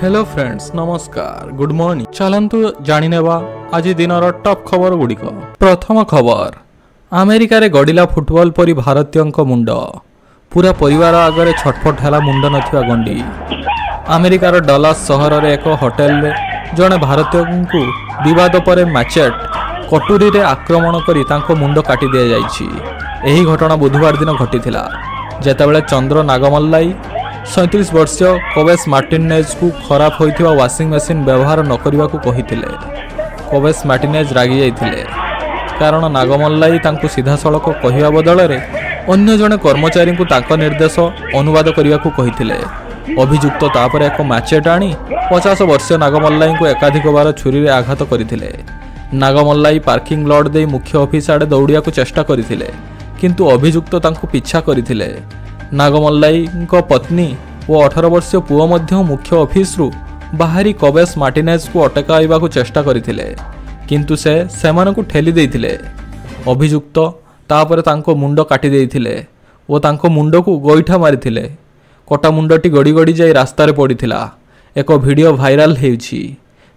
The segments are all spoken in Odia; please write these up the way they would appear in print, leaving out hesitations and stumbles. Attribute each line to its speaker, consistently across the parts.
Speaker 1: हेलो फ्रेंड्स नमस्कार गुड मॉर्निंग चलतु जानिनेबा आज दिन टॉप खबर गुड़िक। प्रथम खबर अमेरिका रे गड़िला फुटबॉल परी भारतीय मुंड पूरा परिवार आगे छटफट है मुंड नथिबा गंडी। अमेरिकार डलास सहर रे एक होटेल रे जड़े भारतीय को विवाद पर मैचेट कटुरी रे आक्रमण करी तांको मुंड काटी दिया जायछि। एही घटना बुधवार दिन घटिथिला जेतेबेले चंद्र नागमल्लाई 37 वर्षीय कोवेस मार्टिनेज को खराब होइथिबा वाशिंग मशीन व्यवहार न करने को कहिथिले। कोवेस मार्टिनेज रागी जाइथिले कारण नागमल्लाई तांको सीधा सड़क कहिबा बदल रे अन्य जने कर्मचारी को तांको निर्देश अनुवाद करने को कहिथिले। अभियुक्त तापर एक मैचेट आनी 50 वर्षीय नागमल्लाई को एकाधिक बार छुरी रे आघात करथिले। नागमल्लाई पार्किंग लॉट दे मुख्य ऑफिस आड़े दौड़िया को चेष्टा करथिले किंतु अभियुक्त तांको पीछा करथिले। नागमल्लाई पत्नी और 18 वर्षीय पुओ मध्य मुख्य ऑफिस रु बाहरी कोवेस मार्टिनेज को अटकाइबा को चेष्टा करथिले किंतु से सेमान को ठेली देइथिले। अभियुक्त तापर तांको मुंड काटी देइथिले और तांको मुंड को गोइठा मारिथिले। कटा मुंडटी गड़ी गड़ी जाई रास्ता रे पड़िथिला। एक वीडियो वायरल हेउछि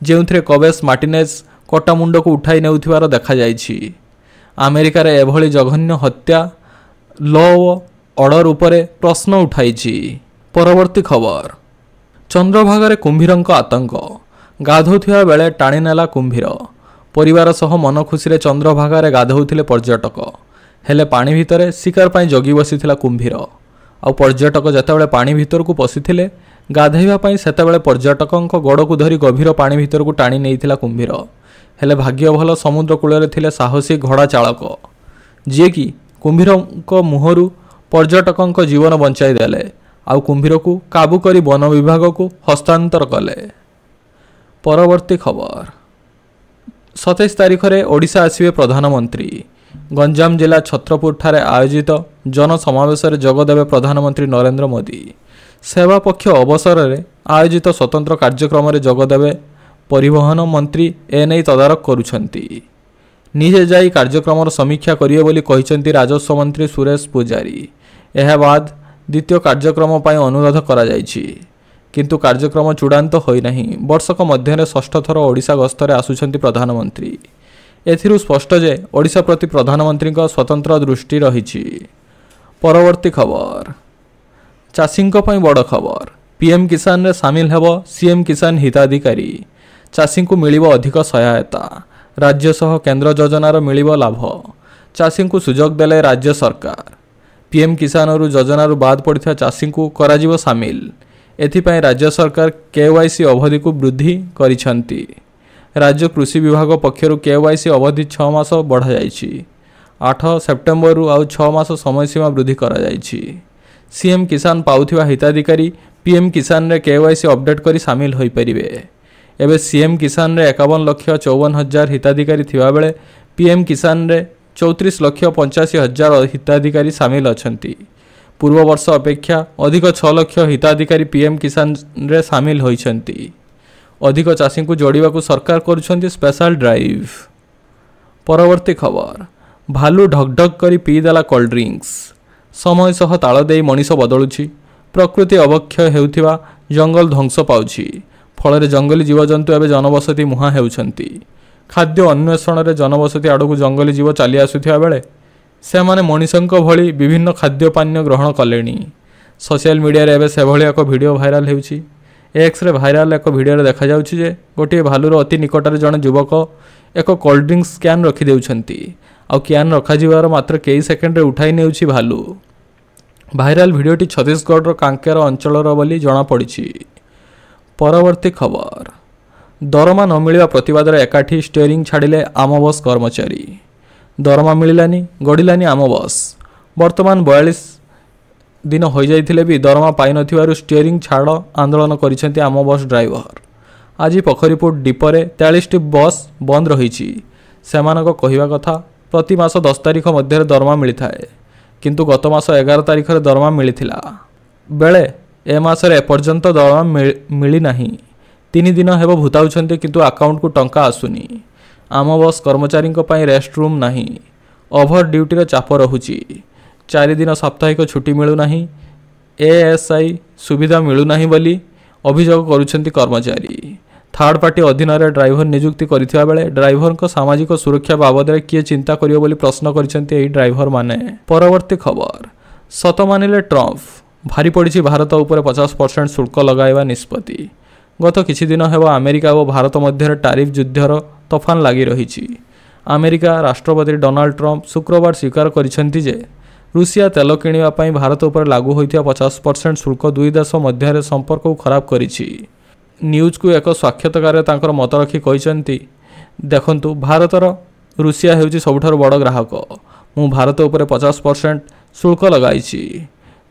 Speaker 1: जेउथरे कोवेस मार्टिनेज कटा मुंड को उठाई नेउथिबार देखा जायछि। अमेरिका रे एभली जघन्य हत्या लॉ ऑर्डर उपरे प्रश्न उठाइछि। परवर्ती खबर चंद्रभागा कुंभीरंक आतंक गाधोथिबा बेले टाणी नेला कुंभीर। परिवार सह मन खुशी रे चंद्रभागा गाधोउथिले पर्यटक हेले पानी भितरे शिकार पाई जगी बसिथिला कुंभीर। आ पर्यटक जेतेबेले पानी भितर को पसिथिले गाधैबा पाई सेतेबेले पर्यटकंक गोड़ को धरी गभीर पानी भितर को टाणी नेइथिला कुंभीर। हेले भाग्य भल समुद्र कूल थिले साहसी घोड़ा चालक जी कि कुंभीरंक मुहरु पर्यटकों जीवन बंचाई देले आउ कुंभीर को काबू करी वन विभाग को हस्तांतर कले। परवर्ती खबर 27 तारिख रे ओडिशा आसिबे प्रधानमंत्री। गंजाम जिला छत्रपुर ठारे आयोजित जनसमावेश रे जोगदेवे प्रधानमंत्री नरेंद्र मोदी। सेवा पक्ष अवसर रे आयोजित स्वतंत्र कार्यक्रम रे जोगदेवे परिवहन मंत्री एने तदारक करुछंती। निजे जाई कार्यक्रम समीक्षा करिए बोली कहिसंती राजस्व मंत्री सुरेश पुजारी। एहा बाद द्वितीय कार्यक्रम पाई अनुरोध करा जायछि किंतु कार्यक्रम चूड़ांत होई नाही। वर्षक मध्य षष्ठ थर ओडिशा गस्तरे आसुछंती प्रधानमंत्री। एथिरु स्पष्ट जे ओडिशा प्रति प्रधानमंत्री का स्वतंत्र दृष्टि रहिछि। परवर्ती खबर चाषींक पई बड़ खबर पीएम किसान रे सामिल हेबो सीएम किसान हिताधिकारी। चाषी को मिलिबो अधिक सहायता। राज्य सह केंद्र योजनार मिलिबो लाभ। चाषी को सुजोग देले राज्य सरकार। पीएम किसान योजनार बाद पड़ता चाषी को कराजिबो सामिल। एथिपाई राज्य सरकार केवाईसी अवधि को वृद्धि करिसंती। राज्य कृषि विभाग पक्षरु केवाईसी अवधि 6 मास बढ़ा जायछि। 8 सेप्टेम्बर रु आउ 6 मास समय सीमा वृद्धि करा जायछि। सीएम किसान पाउथिबा हिताधिकारी पीएम किसान रे केवाईसी अपडेट करी सामिल होई परिबे। एबे सीएम किसान रे 51,54,000 हिताधिकारी थिबा बेले पीएम किसान रे 34,85,000 हिताधिकारी सामिल अछंती। पूर्व वर्ष अपेक्षा अधिक 6 लाख हिताधिकारी पीएम किसान रे सामिल होइछंती। अधिक चाषी को जोड़िबा को सरकार करुछंती स्पेशल ड्राइव। परवर्ती खबर भालू ढकढक करी पीदेला कोल्ड ड्रिंक्स। समय सह ताल देई मनीष बदलुछि। प्रकृति अवक्षय हेउथिबा जंगल ध्वंस पाउछि। फल जंगली जीवजंतु एवं जनबसती मुहां हेउछंती। खाद्य अन्वेषण रे जनबसती आड़क जंगली जीव चली आसुथिबा बेले से माने मनीषंक भली विभिन्न खाद्य पानीय ग्रहण कलेनी। सोशल मीडिया रे एबे से भली एक वीडियो वायरल हेउछि। एक्स रे वायरल एक वीडियो रे देखा जाउछि जे गोटे भालुर अति निकट रे जने युवक एक कोल्ड ड्रिंक्स कैन रखि देउछंती। आ कैन रखा जिवार मात्र कई सेकेंड रे उठाई नेउछि भालू। वायरल वीडियोटी छत्तीसगढ़ रो कांकेर अंचलर बोली जणा पड़िछि। परवर्ती खबर दरमा न मिलवा प्रतिवाद एकाठी स्टीयरिंग छाड़िले आम बस कर्मचारी। दरमा मिलानी गड़िलानी आम बस। वर्तमान 42 दिन हो जाइथिले भी दरमा पाई नथिबारु स्टीयरिंग छाड़ आंदोलन करिसेंती आम बस ड्राइवर। आज पोखरीपुर डिपोरे 43टी बस बंद रहिछि। सेमानक कहिबा कथा प्रति मास 10 तारिख मध्य दरमा मिलिथाए किंतु गत मास 11 तारिख रे दरमा मिलिथिला बेले ए मासरे एपर्यंत दरमा मिली नाही। 3 दिन हेब भूताउछंती किंतु अकाउंट को टंका आसुनी। आम बस कर्मचारी पई रेस्ट रूम नाही। ओभर ड्यूटी रे चाप रहुची। 4 दिन साप्ताहिक छुट्टी मिलू नाही। एएसआई सुविधा मिलू नाही बोली ଅଭିଯୋଗ କରୁଛନ୍ତି କର୍ମଚାରୀ। ଥାର୍ଡ ପାର୍ଟି ଅଧୀନରେ ଡ୍ରାଇଭର ନିଯୁକ୍ତି କରିଥିବା ବେଳେ ଡ୍ରାଇଭରଙ୍କ ସାମାଜିକ ସୁରକ୍ଷା ବାବଦରେ କିଏ ଚିନ୍ତା କରିବ ବୋଲି ପ୍ରଶ୍ନ କରିଛନ୍ତି ଏହି ଡ୍ରାଇଭରମାନେ। ପରବର୍ତ୍ତୀ ଖବର, ସତ ମାନିଲେ ଟ୍ରମ୍ପ, ଭାରି ପଡ଼ିଛି ଭାରତ ଉପରେ 50% ଶୁଳ୍କ ଲଗାଇବା ନିଷ୍ପତ୍ତି। ଗତ କିଛି ଦିନ ହେବ ଆମେରିକା ଓ ଭାରତ ମଧ୍ୟରେ ଟାରିଫ ଯୁଦ୍ଧର ତୋଫାନ ଲାଗି ରହିଛି। ଆମେରିକା ରାଷ୍ଟ୍ରପତି ଡୋନାଲ୍ଡ ଟ୍ରମ୍ପ ଶୁକ୍ରବାର ସ୍ୱୀକାର କରିଛନ୍ତି ଯେ ରୁଷିଆ ତେଲ କିଣିବା ପାଇଁ ଭାରତ ଉପରେ ଲାଗୁ ହୋଇଥିବା 50% ଶୁଳ୍କ ଦୁଇ ଦେଶ ମଧ୍ୟରେ ସମ୍ପର୍କକୁ ଖରାପ କରିଛି। ନ୍ୟୁଜ୍କୁ ଏକ ସାକ୍ଷାତକାରରେ ତାଙ୍କର ମତ ରଖି କହିଛନ୍ତି, ଦେଖନ୍ତୁ, ଭାରତର ରୁଷିଆ ହେଉଛି ସବୁଠାରୁ ବଡ଼ ଗ୍ରାହକ। ମୁଁ ଭାରତ ଉପରେ 50% ଶୁଳ୍କ ଲଗାଇଛି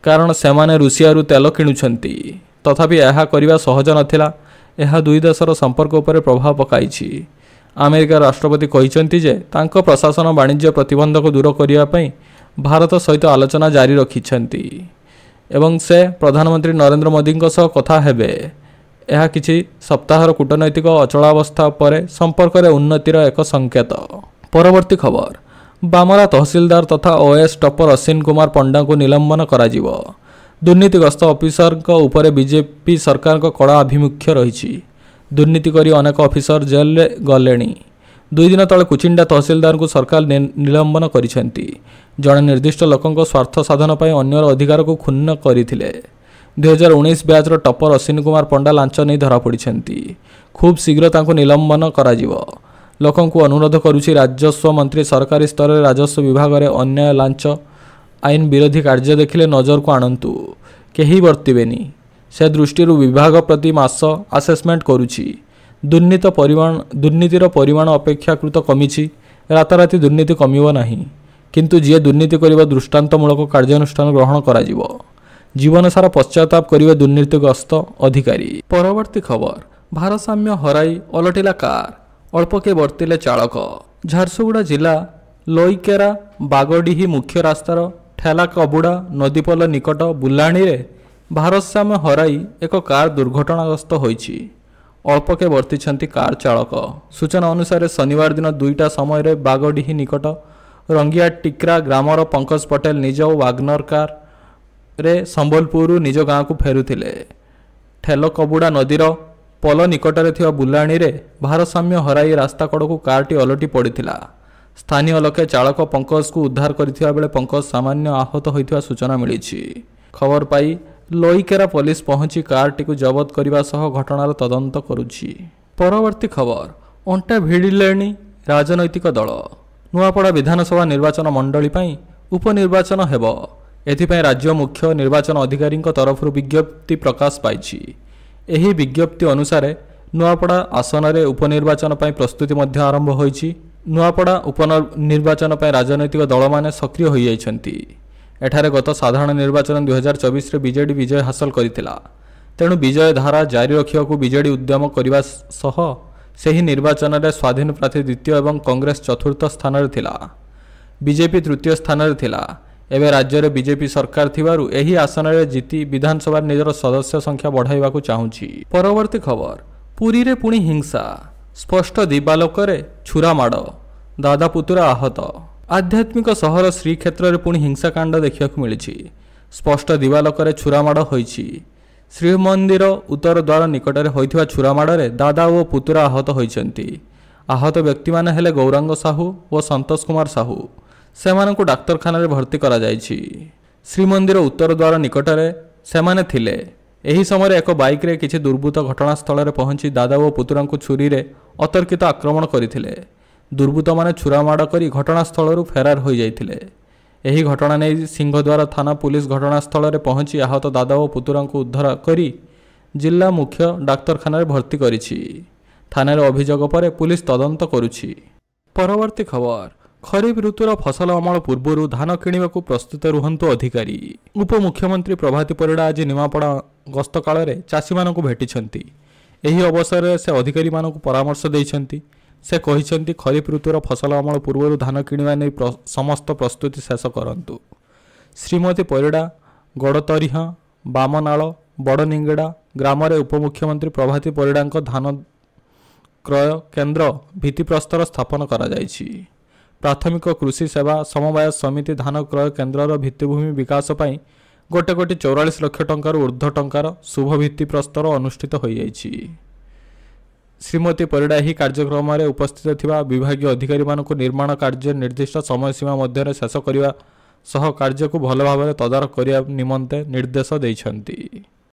Speaker 1: କାରଣ ସେମାନେ ରୁଷିଆରୁ ତେଲ କିଣୁଛନ୍ତି। ତଥାପି ଏହା କରିବା ସହଜ ନଥିଲା। ଏହା ଦୁଇ ଦେଶର ସମ୍ପର୍କ ଉପରେ ପ୍ରଭାବ ପକାଇଛି। ଆମେରିକା ରାଷ୍ଟ୍ରପତି କହିଛନ୍ତି ଯେ ତାଙ୍କ ପ୍ରଶାସନ ବାଣିଜ୍ୟ ପ୍ରତିବନ୍ଧକ ଦୂର କରିବା ପାଇଁ ଭାରତ ସହିତ ଆଲୋଚନା ଜାରି ରଖିଛନ୍ତି ଏବଂ ସେ ପ୍ରଧାନମନ୍ତ୍ରୀ ନରେନ୍ଦ୍ର ମୋଦିଙ୍କ ସହ କଥା ହେବେ। ଏହା କିଛି ସପ୍ତାହର କୂଟନୈତିକ ଅଚଳାବସ୍ଥା ପରେ ସମ୍ପର୍କରେ ଉନ୍ନତିର ଏକ ସଂକେତ। ପରବର୍ତ୍ତୀ ଖବର, ବାମରା ତହସିଲଦାର ତଥା ଓଏଏସ୍ ଟପର ଅଶ୍ୱିନ କୁମାର ପଣ୍ଡାଙ୍କୁ ନିଲମ୍ବନ କରାଯିବ। ଦୁର୍ନୀତିଗ୍ରସ୍ତ ଅଫିସରଙ୍କ ଉପରେ ବିଜେପି ସରକାରଙ୍କ କଡ଼ା ଆଭିମୁଖ୍ୟ ରହିଛି। ଦୁର୍ନୀତି କରି ଅନେକ ଅଫିସର ଜେଲରେ ଗଲେଣି। 2 ଦିନ ତଳେ କୁଚିଣ୍ଡା ତହସିଲଦାରଙ୍କୁ ସରକାର ନିଲମ୍ବନ କରିଛନ୍ତି। ଜଣେ ନିର୍ଦ୍ଦିଷ୍ଟ ଲୋକଙ୍କ ସ୍ୱାର୍ଥ ସାଧନ ପାଇଁ ଅନ୍ୟର ଅଧିକାରକୁ କ୍ଷୁଣ୍ଣ କରିଥିଲେ। 2019 ବ୍ୟାଚ୍ର ଟପର ଅଶ୍ୱିନ କୁମାର ପଣ୍ଡା ଲାଞ୍ଚ ନେଇ ଧରାପଡ଼ିଛନ୍ତି। ଖୁବ୍ ଶୀଘ୍ର ତାଙ୍କୁ ନିଲମ୍ବନ କରାଯିବ। ଲୋକଙ୍କୁ ଅନୁରୋଧ କରୁଛି, ରାଜସ୍ୱ ମନ୍ତ୍ରୀ ସରକାରୀ ସ୍ତରରେ ରାଜସ୍ୱ ବିଭାଗରେ ଅନ୍ୟାୟ, ଲାଞ୍ଚ, ଆଇନ ବିରୋଧୀ କାର୍ଯ୍ୟ ଦେଖିଲେ ନଜରକୁ ଆଣନ୍ତୁ। କେହି ବର୍ତ୍ତିବେନି। ସେ ଦୃଷ୍ଟିରୁ ବିଭାଗ ପ୍ରତି ମାସ ଆସେସମେଣ୍ଟ କରୁଛି। ଦୁର୍ନୀତିର ପରିମାଣ ଅପେକ୍ଷାକୃତ କମିଛି। ରାତାରାତି ଦୁର୍ନୀତି କମିବ ନାହିଁ, କିନ୍ତୁ ଯିଏ ଦୁର୍ନୀତି କରିବ ଦୃଷ୍ଟାନ୍ତମୂଳକ କାର୍ଯ୍ୟାନୁଷ୍ଠାନ ଗ୍ରହଣ କରାଯିବ। ଜୀବନସାରା ପଶ୍ଚାତାପ କରିବେ ଦୁର୍ନୀତିଗ୍ରସ୍ତ ଅଧିକାରୀ। ପରବର୍ତ୍ତୀ ଖବର, ଭାରସାମ୍ୟ ହରାଇ ଓଲଟିଲା କାର୍, ଅଳ୍ପକେ ବର୍ତ୍ତିଲେ ଚାଳକ। ଝାରସୁଗୁଡ଼ା ଜିଲ୍ଲା ଲୋଇକେରା ବାଗଡିହି ମୁଖ୍ୟ ରାସ୍ତାର ଠେଲାକବୁଡ଼ା ନଦୀପୋଲ ନିକଟ ବୁଲାଣୀରେ ଭାରସାମ୍ୟ ହରାଇ ଏକ କାର୍ ଦୁର୍ଘଟଣାଗ୍ରସ୍ତ ହୋଇଛି। ଅଳ୍ପକେ ବର୍ତ୍ତିଛନ୍ତି କାର୍ ଚାଳକ। ସୂଚନା ଅନୁସାରେ ଶନିବାର ଦିନ 2ଟା ସମୟରେ ବାଗଡିହି ନିକଟ ରଙ୍ଗିଆ ଟିକ୍ରା ଗ୍ରାମର ପଙ୍କଜ ପଟେଲ ନିଜ ୱାଗନର କାର୍ରେ ସମ୍ବଲପୁରରୁ ନିଜ ଗାଁକୁ ଫେରୁଥିଲେ। ଠେଲକବୁଡ଼ା ନଦୀର ପୋଲ ନିକଟରେ ଥିବା ବୁଲାଣୀରେ ଭାରସାମ୍ୟ ହରାଇ ରାସ୍ତା କଡ଼କୁ କାର୍ଟି ଓଲଟି ପଡ଼ିଥିଲା। ସ୍ଥାନୀୟ ଲୋକେ ଚାଳକ ପଙ୍କଜକୁ ଉଦ୍ଧାର କରିଥିବା ବେଳେ ପଙ୍କଜ ସାମାନ୍ୟ ଆହତ ହୋଇଥିବା ସୂଚନା ମିଳିଛି। ଖବର ପାଇ ଲୋଇକେରା ପୋଲିସ ପହଞ୍ଚି କାର୍ଟିକୁ ଜବତ କରିବା ସହ ଘଟଣାର ତଦନ୍ତ କରୁଛି। ପରବର୍ତ୍ତୀ ଖବର, ଅଣ୍ଟା ଭିଡ଼ିଲେଣି ରାଜନୈତିକ ଦଳ। ନୂଆପଡ଼ା ବିଧାନସଭା ନିର୍ବାଚନ ମଣ୍ଡଳୀ ପାଇଁ ଉପନିର୍ବାଚନ ହେବ। ଏଥିପାଇଁ ରାଜ୍ୟ ମୁଖ୍ୟ ନିର୍ବାଚନ ଅଧିକାରୀଙ୍କ ତରଫରୁ ବିଜ୍ଞପ୍ତି ପ୍ରକାଶ ପାଇଛି। ଏହି ବିଜ୍ଞପ୍ତି ଅନୁସାରେ ନୂଆପଡ଼ା ଆସନରେ ଉପନିର୍ବାଚନ ପାଇଁ ପ୍ରସ୍ତୁତି ମଧ୍ୟ ଆରମ୍ଭ ହୋଇଛି। ନୂଆପଡ଼ା ଉପନିର୍ବାଚନ ପାଇଁ ରାଜନୈତିକ ଦଳମାନେ ସକ୍ରିୟ ହୋଇଯାଇଛନ୍ତି। ଏଠାରେ ଗତ ସାଧାରଣ ନିର୍ବାଚନ 2024ରେ ବିଜେଡି ବିଜୟ ହାସଲ କରିଥିଲା। ତେଣୁ ବିଜୟ ଧାରା ଜାରି ରଖିବାକୁ ବିଜେଡି ଉଦ୍ୟମ କରିବା ସହ ସେହି ନିର୍ବାଚନରେ ସ୍ୱାଧୀନ ପ୍ରାର୍ଥୀ ଦ୍ୱିତୀୟ ଏବଂ କଂଗ୍ରେସ ଚତୁର୍ଥ ସ୍ଥାନରେ ଥିଲା। ବିଜେପି ତୃତୀୟ ସ୍ଥାନରେ ଥିଲା। ଏବେ ରାଜ୍ୟରେ ବିଜେପି ସରକାର ଥିବାରୁ ଏହି ଆସନରେ ଜିତି ବିଧାନସଭାରେ ନିଜର ସଦସ୍ୟ ସଂଖ୍ୟା ବଢ଼ାଇବାକୁ ଚାହୁଁଛି। ପରବର୍ତ୍ତୀ ଖବର, ପୁରୀରେ ପୁଣି ହିଂସା, ସ୍ପଷ୍ଟ ଦିବାଲୋକରେ ଛୁରାମାଡ଼, ଦାଦା ପୁତୁରା ଆହତ। ଆଧ୍ୟାତ୍ମିକ ସହର ଶ୍ରୀକ୍ଷେତ୍ରରେ ପୁଣି ହିଂସାକାଣ୍ଡ ଦେଖିବାକୁ ମିଳିଛି। ସ୍ପଷ୍ଟ ଦିବାଲୋକରେ ଛୁରାମାଡ଼ ହୋଇଛି। ଶ୍ରୀମନ୍ଦିର ଉତ୍ତର ଦ୍ୱାର ନିକଟରେ ହୋଇଥିବା ଛୁରାମାଡ଼ରେ ଦାଦା ଓ ପୁତୁରା ଆହତ ହୋଇଛନ୍ତି। ଆହତ ବ୍ୟକ୍ତିମାନେ ହେଲେ ଗୌରାଙ୍ଗ ସାହୁ ଓ ସନ୍ତୋଷ କୁମାର ସାହୁ। ସେମାନଙ୍କୁ ଡାକ୍ତରଖାନାରେ ଭର୍ତ୍ତି କରାଯାଇଛି। ଶ୍ରୀମନ୍ଦିର ଉତ୍ତର ଦ୍ୱାର ନିକଟରେ ସେମାନେ ଥିଲେ। ଏହି ସମୟରେ ଏକ ବାଇକ୍ରେ କିଛି ଦୁର୍ବୃତ୍ତ ଘଟଣାସ୍ଥଳରେ ପହଞ୍ଚି ଦାଦା ଓ ପୁତୁରାଙ୍କୁ ଛୁରୀରେ ଅତର୍କିତ ଆକ୍ରମଣ କରିଥିଲେ। ଦୁର୍ବୃତ୍ତମାନେ ଛୁରାମାଡ଼ କରି ଘଟଣାସ୍ଥଳରୁ ଫେରାର ହୋଇଯାଇଥିଲେ। ଏହି ଘଟଣା ନେଇ ସିଂହଦ୍ୱାର ଥାନା ପୁଲିସ ଘଟଣାସ୍ଥଳରେ ପହଞ୍ଚି ଆହତ ଦାଦା ଓ ପୁତୁରାଙ୍କୁ ଉଦ୍ଧାର କରି ଜିଲ୍ଲା ମୁଖ୍ୟ ଡାକ୍ତରଖାନାରେ ଭର୍ତ୍ତି କରିଛି। ଥାନାରେ ଅଭିଯୋଗ ପରେ ପୁଲିସ ତଦନ୍ତ କରୁଛି। ପରବର୍ତ୍ତୀ ଖବର, ଖରିଫ ଋତୁର ଫସଲ ଅମଳ ପୂର୍ବରୁ ଧାନ କିଣିବାକୁ ପ୍ରସ୍ତୁତ ରୁହନ୍ତୁ ଅଧିକାରୀ। ଉପମୁଖ୍ୟମନ୍ତ୍ରୀ ପ୍ରଭାତୀ ପରିଡ଼ା ଆଜି ନିମାପଡ଼ା ଗସ୍ତ କାଳରେ ଚାଷୀମାନଙ୍କୁ ଭେଟିଛନ୍ତି। ଏହି ଅବସରରେ ସେ ଅଧିକାରୀମାନଙ୍କୁ ପରାମର୍ଶ ଦେଇଛନ୍ତି। ସେ କହିଛନ୍ତି, ଖରିଫ ଋତୁର ଫସଲ ଅମଳ ପୂର୍ବରୁ ଧାନ କିଣିବା ନେଇ ସମସ୍ତ ପ୍ରସ୍ତୁତି ଶେଷ କରନ୍ତୁ। ଶ୍ରୀମତୀ ପରିଡ଼ା ଗଡ଼ତରିହ, ବାମନାଳ, ବଡ଼ନିଙ୍ଗଡ଼ା ଗ୍ରାମରେ ଉପମୁଖ୍ୟମନ୍ତ୍ରୀ ପ୍ରଭାତୀ ପରିଡ଼ାଙ୍କ ଧାନ କ୍ରୟ କେନ୍ଦ୍ର ଭିତ୍ତିପ୍ରସ୍ତର ସ୍ଥାପନ କରାଯାଇଛି। ପ୍ରାଥମିକ କୃଷି ସେବା ସମବାୟ ସମିତି ଧାନ କ୍ରୟ କେନ୍ଦ୍ରର ଭିତ୍ତିଭୂମି ବିକାଶ ପାଇଁ ଗୋଟେ କୋଟି 44 ଲକ୍ଷ ଟଙ୍କାରୁ ଊର୍ଦ୍ଧ୍ୱ ଟଙ୍କାର ଶୁଭ ଭିତ୍ତିପ୍ରସ୍ତର ଅନୁଷ୍ଠିତ ହୋଇଯାଇଛି। ଶ୍ରୀମତୀ ପରିଡ଼ା ଏହି କାର୍ଯ୍ୟକ୍ରମରେ ଉପସ୍ଥିତ ଥିବା ବିଭାଗୀୟ ଅଧିକାରୀମାନଙ୍କୁ ନିର୍ମାଣ କାର୍ଯ୍ୟ ନିର୍ଦ୍ଦିଷ୍ଟ ସମୟସୀମା ମଧ୍ୟରେ ଶେଷ କରିବା ସହ କାର୍ଯ୍ୟକୁ ଭଲ ଭାବରେ ତଦାରଖ କରିବା ନିମନ୍ତେ ନିର୍ଦ୍ଦେଶ ଦେଇଛନ୍ତି।